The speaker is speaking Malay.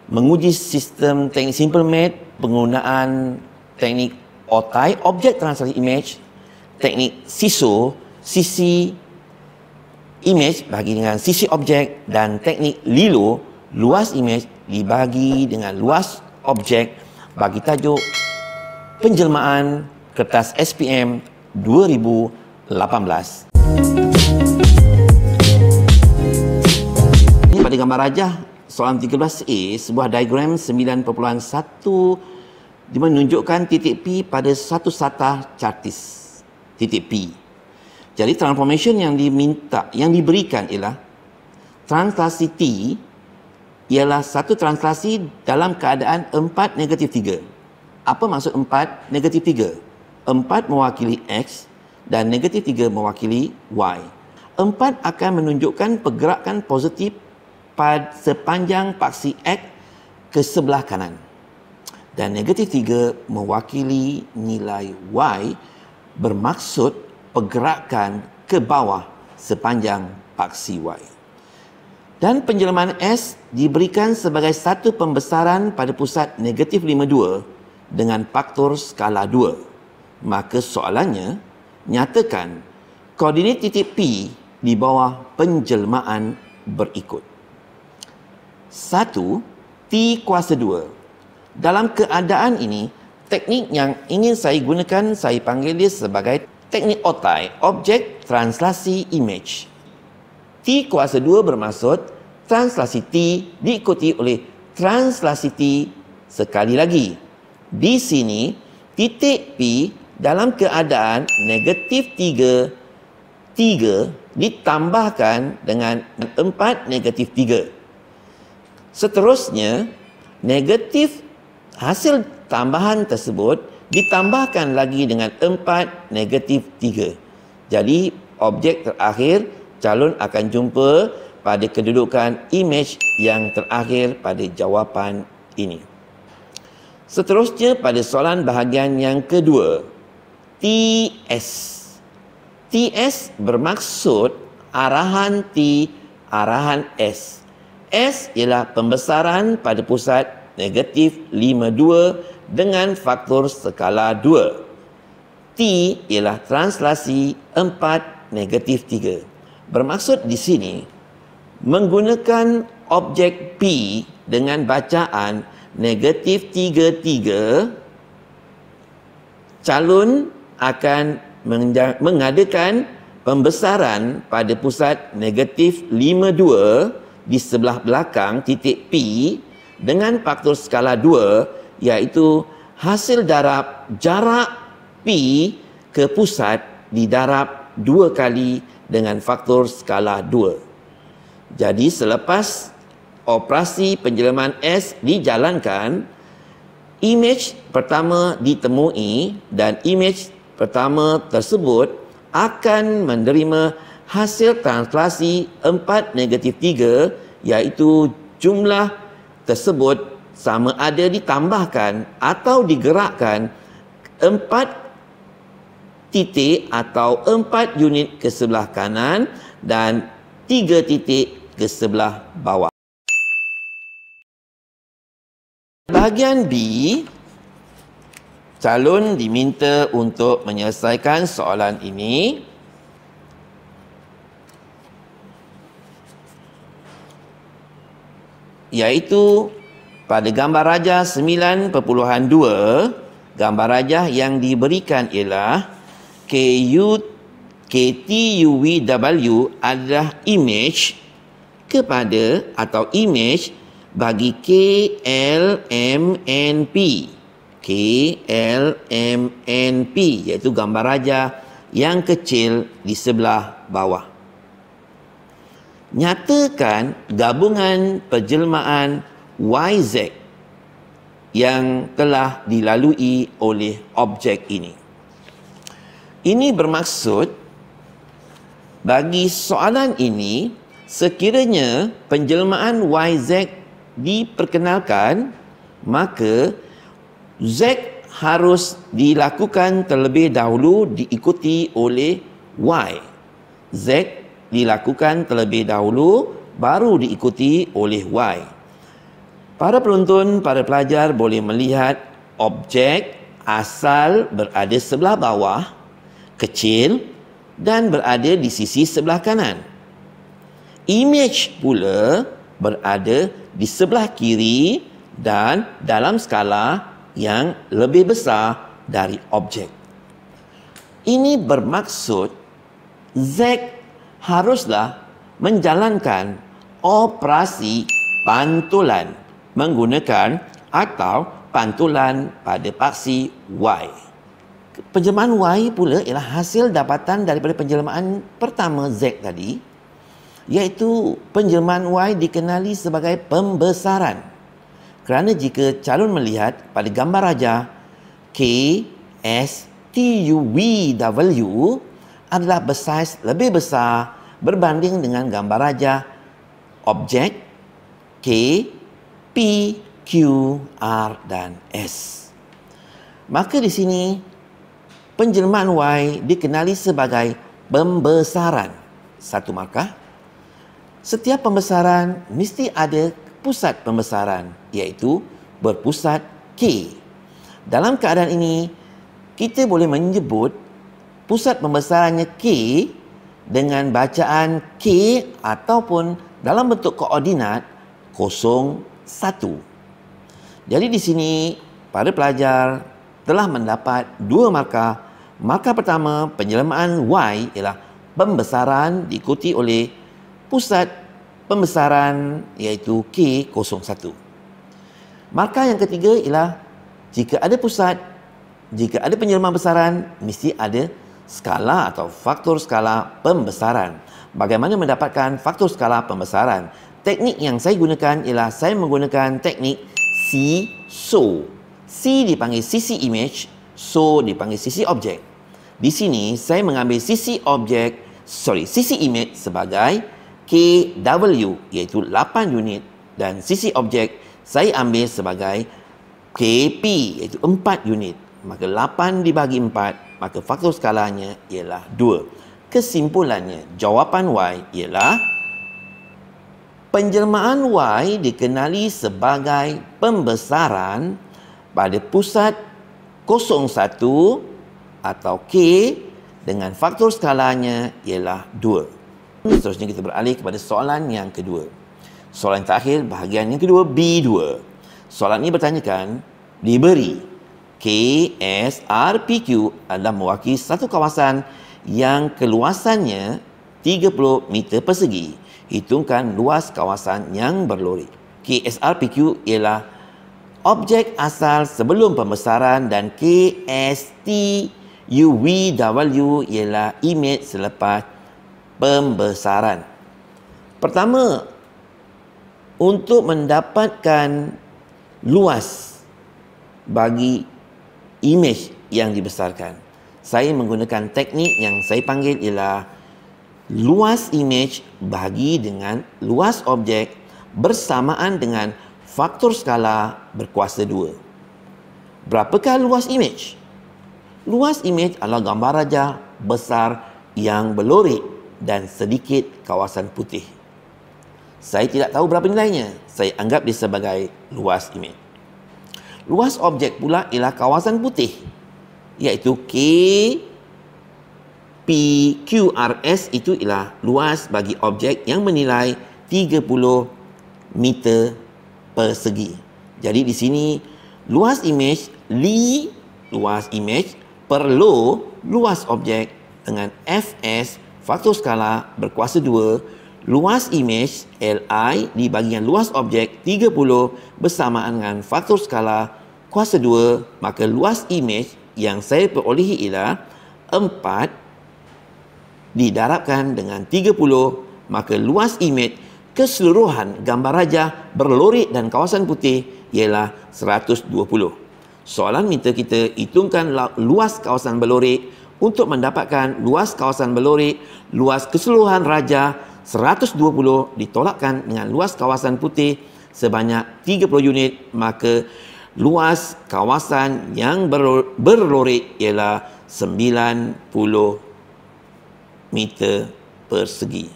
menguji sistem teknik simple math, penggunaan teknik OTI, Object Translation Image, teknik SISO, sisi image bagi dengan sisi objek, dan teknik LILO, luas image dibagi dengan luas objek, bagi tajuk penjelmaan kertas SPM 2018. Ini pada gambar rajah soalan 13A, sebuah diagram 9.1 menunjukkan titik P pada satu satah chartis titik P. Jadi transformation yang diberikan ialah translasi T ialah satu translasi dalam keadaan 4 negatif 3. Apa maksud 4 negatif 3? 4 mewakili X dan negatif 3 mewakili Y. 4 akan menunjukkan pergerakan positif pada sepanjang paksi X ke sebelah kanan. Dan negatif 3 mewakili nilai Y, bermaksud pergerakan ke bawah sepanjang paksi Y. Dan penjelmaan S diberikan sebagai satu pembesaran pada pusat negatif 52 dengan faktor skala 2. Maka soalannya, nyatakan koordinat titik P di bawah penjelmaan berikut. 1. T kuasa 2. Dalam keadaan ini, teknik yang ingin saya gunakan, saya panggil dia sebagai teknik OTI, Object Translasi Image. T kuasa 2 bermaksud translasi T diikuti oleh translasi T sekali lagi. Di sini, titik P dalam keadaan negatif 3 ditambahkan dengan 4 negatif 3. Seterusnya, negatif hasil tambahan tersebut ditambahkan lagi dengan 4 negatif 3. Jadi, objek terakhir, calon akan jumpa pada kedudukan image yang terakhir pada jawapan ini. Seterusnya, pada soalan bahagian yang kedua, TS. TS bermaksud arahan T, arahan S. S ialah pembesaran pada pusat negatif 52 dengan faktor skala 2. T ialah translasi 4 negatif 3. Bermaksud di sini, menggunakan objek P dengan bacaan negatif 33, calon akan mengadakan pembesaran pada pusat negatif 52 di sebelah belakang titik P dengan faktor skala 2, iaitu hasil darab jarak P ke pusat didarab 2 kali dengan faktor skala 2. Jadi selepas operasi penjelmaan S dijalankan, image pertama ditemui dan image pertama tersebut akan menerima hasil translasi 4 negatif 3, iaitu jumlah tersebut sama ada ditambahkan atau digerakkan 4 titik atau 4 unit ke sebelah kanan dan 3 titik ke sebelah bawah. Bahagian B, calon diminta untuk menyelesaikan soalan ini. Iaitu pada gambar rajah 9.2, gambar rajah yang diberikan ialah KTUVW adalah image kepada atau image bagi KLMNP. KLMNP iaitu gambar rajah yang kecil di sebelah bawah. Nyatakan gabungan penjelmaan YZ yang telah dilalui oleh objek ini. Ini bermaksud bagi soalan ini, sekiranya penjelmaan YZ diperkenalkan, maka Z harus dilakukan terlebih dahulu diikuti oleh Y. Z dilakukan terlebih dahulu baru diikuti oleh Y. Para penonton, para pelajar boleh melihat objek asal berada sebelah bawah, kecil dan berada di sisi sebelah kanan. Image pula berada di sebelah kiri dan dalam skala yang lebih besar dari objek. Ini bermaksud Z haruslah menjalankan operasi pantulan menggunakan atau pantulan pada paksi Y. Penjelmaan Y pula ialah hasil dapatan daripada penjelmaan pertama Z tadi, iaitu penjelmaan Y dikenali sebagai pembesaran. Kerana jika calon melihat pada gambar raja KSTUVW adalah bersaiz lebih besar berbanding dengan gambar raja objek K, P, Q, R dan S. Maka di sini penjelmaan Y dikenali sebagai pembesaran. 1 markah. Setiap pembesaran mesti ada pusat pembesaran, iaitu berpusat K. Dalam keadaan ini, kita boleh menyebut pusat pembesarannya K dengan bacaan K ataupun dalam bentuk koordinat 01. Jadi di sini, para pelajar telah mendapat 2 markah. Markah pertama, penjelmaan Y ialah pembesaran diikuti oleh pusat pembesaran iaitu K01. Markah yang ketiga ialah jika ada pusat, jika ada penjelmaan besaran, mesti ada skala atau faktor skala pembesaran. Bagaimana mendapatkan faktor skala pembesaran? Teknik yang saya gunakan ialah saya menggunakan teknik SEE-SO. C dipanggil sisi image, SO dipanggil sisi objek. Di sini saya mengambil sisi image sebagai KW iaitu 8 unit dan sisi objek saya ambil sebagai KP iaitu 4 unit. Maka 8 dibagi 4, maka faktor skalanya ialah 2. Kesimpulannya, jawapan Y ialah penjelmaan Y dikenali sebagai pembesaran pada pusat 01 atau K dengan faktor skalanya ialah 2. Seterusnya kita beralih kepada soalan yang kedua. Soalan terakhir bahagian yang kedua, B2. Soalan ini bertanyakan, diberi KSRPQ adalah mewakili satu kawasan yang keluasannya 30 meter persegi. Hitungkan luas kawasan yang berlori. KSRPQ ialah objek asal sebelum pembesaran dan KSTUVW ialah image selepas pembesaran. Pertama, untuk mendapatkan luas bagi image yang dibesarkan, saya menggunakan teknik yang saya panggil ialah luas image bagi dengan luas objek bersamaan dengan faktor skala berkuasa 2. Berapakah luas image? Luas image adalah gambar raja besar yang berlori dan sedikit kawasan putih. Saya tidak tahu berapa nilainya. Saya anggap dia sebagai luas image. Luas objek pula ialah kawasan putih, iaitu KPQRS itu ialah luas bagi objek yang menilai 30 meter persegi. Jadi di sini luas image luas image per luas objek dengan Fs faktor skala berkuasa 2, luas image Li dibagi dengan luas objek 30 bersamaan dengan faktor skala kuasa 2, maka luas image yang saya perolehi ialah 4 didarabkan dengan 30, maka luas image keseluruhan gambar raja berlori dan kawasan putih ialah 120. Soalan minta kita hitungkan luas kawasan berlori. Untuk mendapatkan luas kawasan berlori, luas keseluruhan raja 120 ditolakkan dengan luas kawasan putih sebanyak 30 unit, maka luas kawasan yang berlori ialah 90 meter persegi.